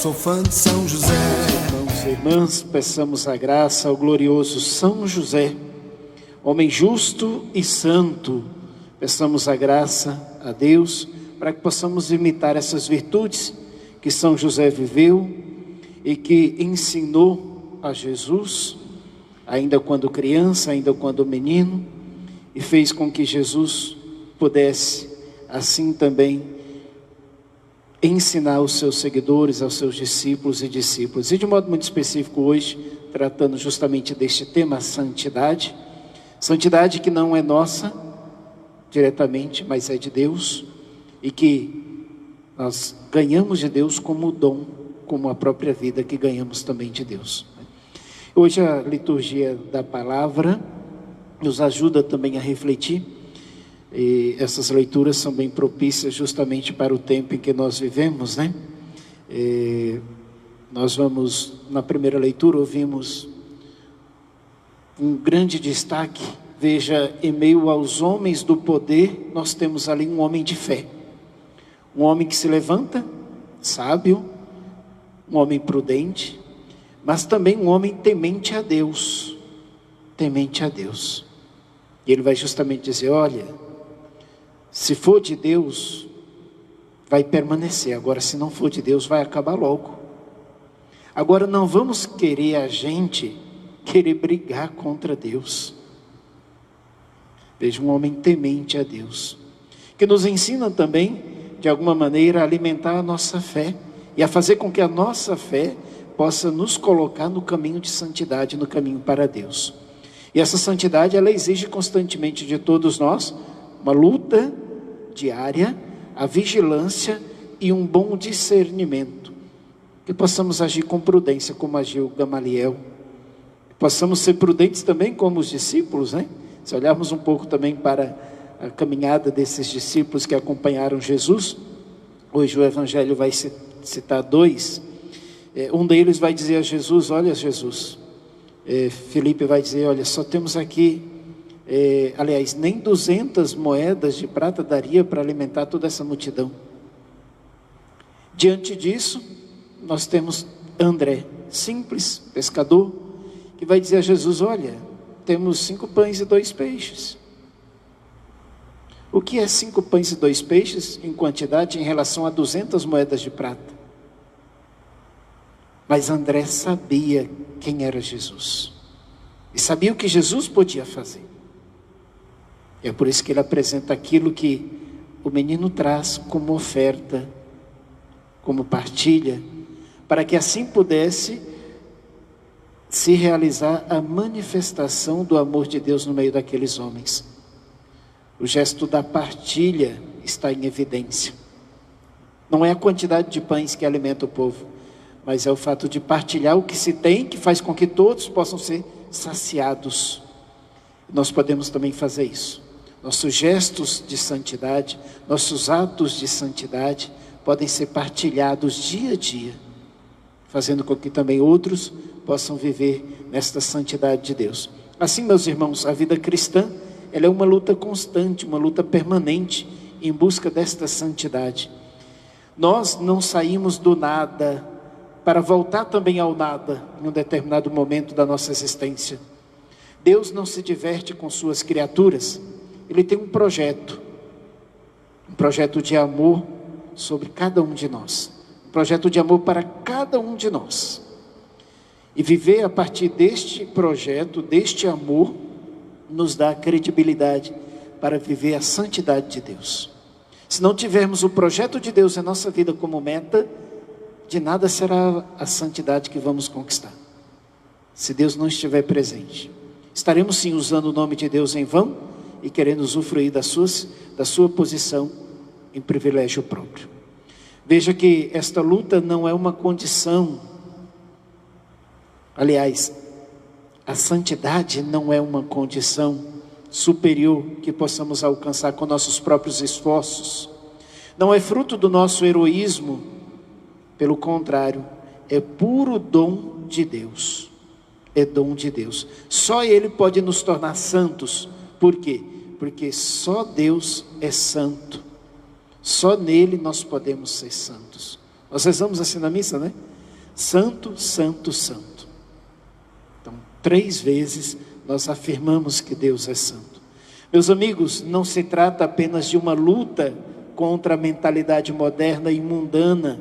sou fã de São José. Irmãos e irmãs, peçamos a graça ao glorioso São José, homem justo e santo. Peçamos a graça a Deus para que possamos imitar essas virtudes que São José viveu e que ensinou a Jesus, ainda quando criança, ainda quando menino, e fez com que Jesus pudesse assim também ensinar aos seus seguidores, aos seus discípulos e discípulas. E de modo muito específico hoje, tratando justamente deste tema, santidade. Santidade que não é nossa diretamente, mas é de Deus, e que nós ganhamos de Deus como dom, como a própria vida que ganhamos também de Deus. Hoje a liturgia da palavra nos ajuda também a refletir, e essas leituras são bem propícias justamente para o tempo em que nós vivemos, né? Nós vamos, na primeira leitura, ouvimos um grande destaque. Veja, em meio aos homens do poder, nós temos ali um homem de fé. Um homem que se levanta, sábio, um homem prudente, mas também um homem temente a Deus. Temente a Deus. E ele vai justamente dizer, olha, se for de Deus, vai permanecer. Agora, se não for de Deus, vai acabar logo. Agora, não vamos querer querer brigar contra Deus. Veja, um homem temente a Deus, que nos ensina também, de alguma maneira, a alimentar a nossa fé e a fazer com que a nossa fé possa nos colocar no caminho de santidade, no caminho para Deus. E essa santidade, ela exige constantemente de todos nós uma luta diária, a vigilância e um bom discernimento. Que possamos agir com prudência, como agiu Gamaliel. Que possamos ser prudentes também como os discípulos, né? Se olharmos um pouco também para a caminhada desses discípulos que acompanharam Jesus, hoje o Evangelho vai citar dois. Um deles vai dizer a Jesus, olha Jesus, Filipe vai dizer, olha, só temos aqui, aliás, nem 200 moedas de prata daria para alimentar toda essa multidão. Diante disso, nós temos André, simples, pescador, que vai dizer a Jesus, olha, temos 5 pães e 2 peixes. O que é 5 pães e 2 peixes em quantidade em relação a 200 moedas de prata? Mas André sabia quem era Jesus. E sabia o que Jesus podia fazer. É por isso que ele apresenta aquilo que o menino traz como oferta, como partilha, para que assim pudesse se realizar a manifestação do amor de Deus no meio daqueles homens. O gesto da partilha está em evidência. Não é a quantidade de pães que alimenta o povo, mas é o fato de partilhar o que se tem, que faz com que todos possam ser saciados. Nós podemos também fazer isso. Nossos gestos de santidade, nossos atos de santidade podem ser partilhados dia a dia, fazendo com que também outros possam viver nesta santidade de Deus. Assim, meus irmãos, a vida cristã, ela é uma luta constante, uma luta permanente em busca desta santidade. Nós não saímos do nada para voltar também ao nada em um determinado momento da nossa existência. Deus não se diverte com suas criaturas. Ele tem um projeto de amor sobre cada um de nós, um projeto de amor para cada um de nós. E viver a partir deste projeto, deste amor, nos dá credibilidade para viver a santidade de Deus. Se não tivermos o projeto de Deus em nossa vida como meta, de nada será a santidade que vamos conquistar. Se Deus não estiver presente, estaremos sim usando o nome de Deus em vão e querendo usufruir da sua posição em privilégio próprio. Veja que esta luta não é uma condição. Aliás, a santidade não é uma condição superior que possamos alcançar com nossos próprios esforços. Não é fruto do nosso heroísmo. Pelo contrário, é puro dom de Deus. É dom de Deus. Só Ele pode nos tornar santos. Por quê? Porque só Deus é santo. Só nele nós podemos ser santos. Nós rezamos assim na missa, né? Santo, santo, santo. Então, 3 vezes nós afirmamos que Deus é santo. Meus amigos, não se trata apenas de uma luta contra a mentalidade moderna e mundana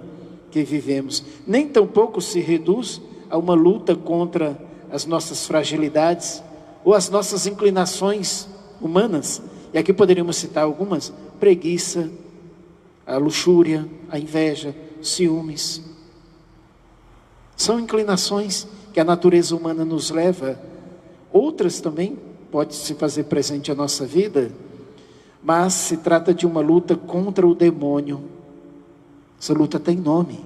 que vivemos. Nem tampouco se reduz a uma luta contra as nossas fragilidades ou as nossas inclinações humanas. E aqui poderíamos citar algumas: preguiça, a luxúria, a inveja, ciúmes. São inclinações que a natureza humana nos leva. Outras também podem se fazer presente à nossa vida, mas se trata de uma luta contra o demônio. Essa luta tem nome.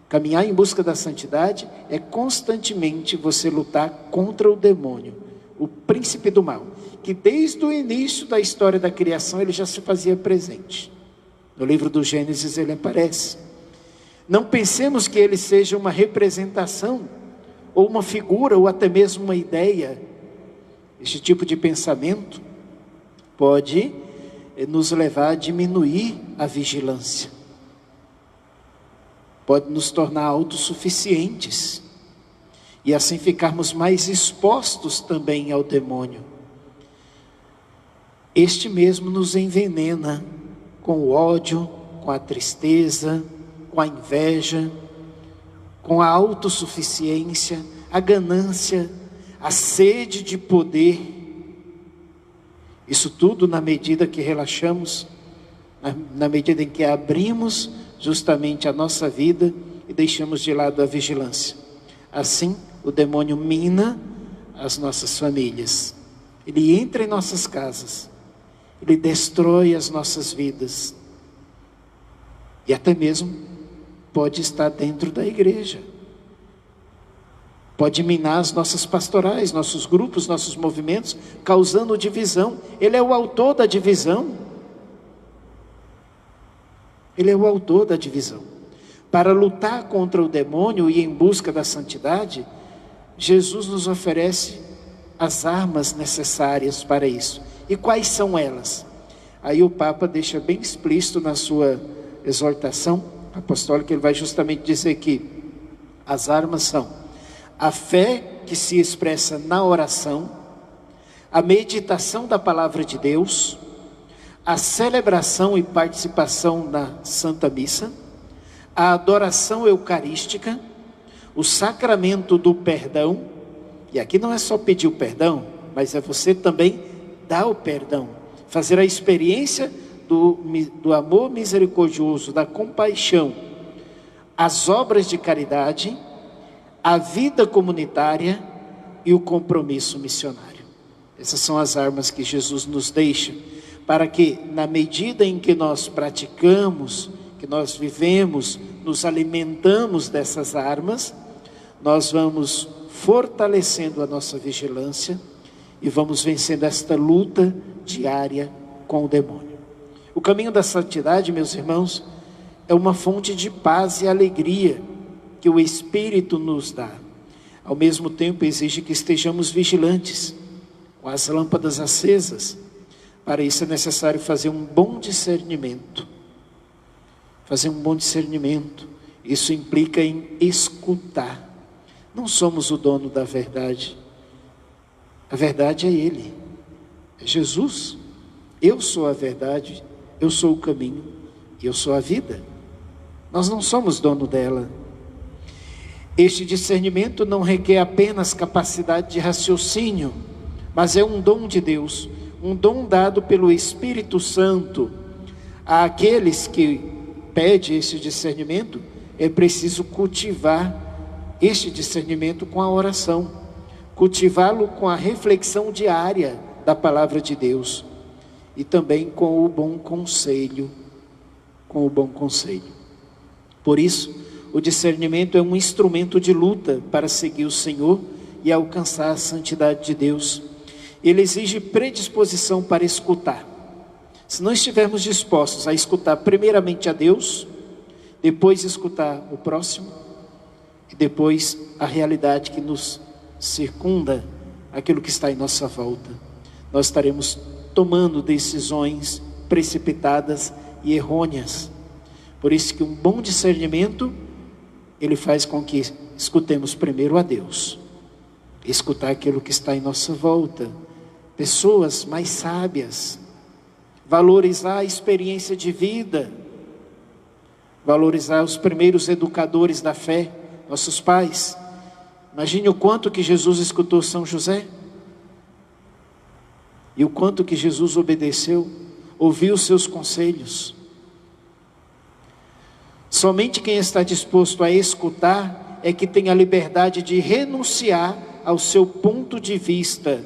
Caminhar em busca da santidade é constantemente você lutar contra o demônio, o príncipe do mal, que desde o início da história da criação ele já se fazia presente. No livro do Gênesis ele aparece. Não pensemos que ele seja uma representação, ou uma figura, ou até mesmo uma ideia. Este tipo de pensamento pode nos levar a diminuir a vigilância. Pode nos tornar autossuficientes. E assim ficarmos mais expostos também ao demônio. Este mesmo nos envenena com o ódio, com a tristeza, com a inveja, com a autossuficiência, a ganância, a sede de poder. Isso tudo na medida que relaxamos, na medida em que abrimos justamente a nossa vida e deixamos de lado a vigilância. Assim, o demônio mina as nossas famílias. Ele entra em nossas casas. Ele destrói as nossas vidas. E até mesmo pode estar dentro da igreja. Pode minar as nossas pastorais, nossos grupos, nossos movimentos, causando divisão. Ele é o autor da divisão. Ele é o autor da divisão. Para lutar contra o demônio e em busca da santidade, Jesus nos oferece as armas necessárias para isso. E quais são elas? Aí o Papa deixa bem explícito na sua exortação apostólica, ele vai justamente dizer que as armas são a fé que se expressa na oração, a meditação da palavra de Deus, a celebração e participação na Santa Missa, a adoração eucarística, o sacramento do perdão. E aqui não é só pedir o perdão, mas é você também dar o perdão, fazer a experiência do amor misericordioso, da compaixão, as obras de caridade, a vida comunitária e o compromisso missionário. Essas são as armas que Jesus nos deixa, para que na medida em que nós praticamos, que nós vivemos, nos alimentamos dessas armas, nós vamos fortalecendo a nossa vigilância e vamos vencendo esta luta diária com o demônio. O caminho da santidade, meus irmãos, é uma fonte de paz e alegria que o Espírito nos dá. Ao mesmo tempo exige que estejamos vigilantes, com as lâmpadas acesas. Para isso é necessário fazer um bom discernimento. Fazer um bom discernimento, isso implica em escutar. Não somos o dono da verdade. A verdade é Ele, é Jesus. Eu sou a verdade, eu sou o caminho, e eu sou a vida. Nós não somos dono dela. Este discernimento não requer apenas capacidade de raciocínio, mas é um dom de Deus, um dom dado pelo Espírito Santo. Àqueles que pedem esse discernimento, é preciso cultivar este discernimento com a oração, cultivá-lo com a reflexão diária da palavra de Deus e também com o bom conselho, Por isso, o discernimento é um instrumento de luta para seguir o Senhor e alcançar a santidade de Deus. Ele exige predisposição para escutar. Se não estivermos dispostos a escutar primeiramente a Deus, depois escutar o próximo, e depois a realidade que nos circunda, aquilo que está em nossa volta, nós estaremos tomando decisões precipitadas e errôneas. Por isso que um bom discernimento ele faz com que escutemos primeiro a Deus, escutar aquilo que está em nossa volta, pessoas mais sábias, valorizar a experiência de vida, valorizar os primeiros educadores da fé, nossos pais. Imagine o quanto que Jesus escutou São José, e o quanto que Jesus obedeceu, ouviu os seus conselhos. Somente quem está disposto a escutar é que tem a liberdade de renunciar ao seu ponto de vista,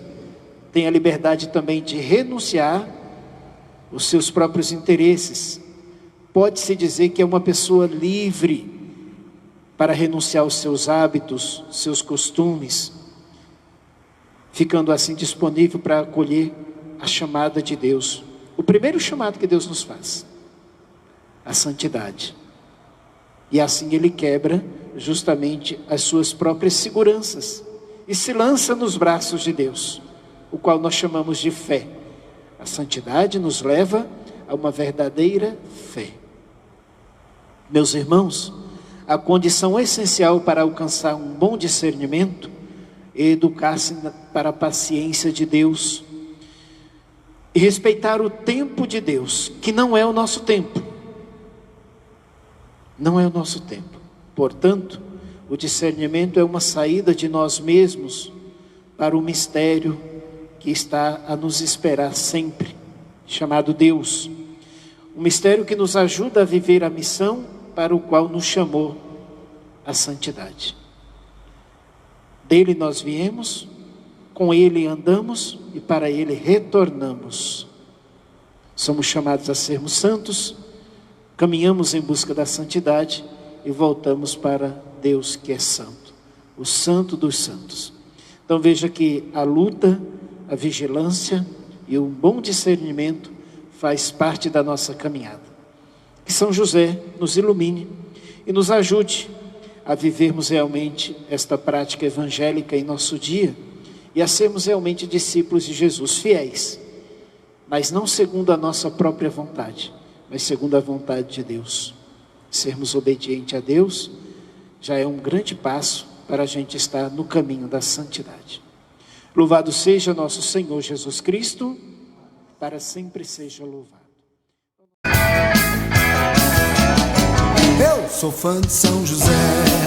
tem a liberdade também de renunciar aos seus próprios interesses. Pode-se dizer que é uma pessoa livre para renunciar aos seus hábitos, seus costumes, ficando assim disponível para acolher a chamada de Deus. O primeiro chamado que Deus nos faz, a santidade. E assim ele quebra justamente as suas próprias seguranças e se lança nos braços de Deus, o qual nós chamamos de fé. A santidade nos leva a uma verdadeira fé. Meus irmãos, a condição essencial para alcançar um bom discernimento é educar-se para a paciência de Deus e respeitar o tempo de Deus, que não é o nosso tempo. Não é o nosso tempo. Portanto, o discernimento é uma saída de nós mesmos para o mistério que está a nos esperar sempre, chamado Deus. Um mistério que nos ajuda a viver a missão para o qual nos chamou, a santidade. Dele nós viemos, com ele andamos e para ele retornamos. Somos chamados a sermos santos, caminhamos em busca da santidade e voltamos para Deus que é santo, o santo dos santos. Então veja que a luta, a vigilância e um bom discernimento faz parte da nossa caminhada. Que São José nos ilumine e nos ajude a vivermos realmente esta prática evangélica em nosso dia e a sermos realmente discípulos de Jesus, fiéis, mas não segundo a nossa própria vontade, mas segundo a vontade de Deus. Sermos obedientes a Deus já é um grande passo para a gente estar no caminho da santidade. Louvado seja nosso Senhor Jesus Cristo, para sempre seja louvado. Eu sou fã de São José.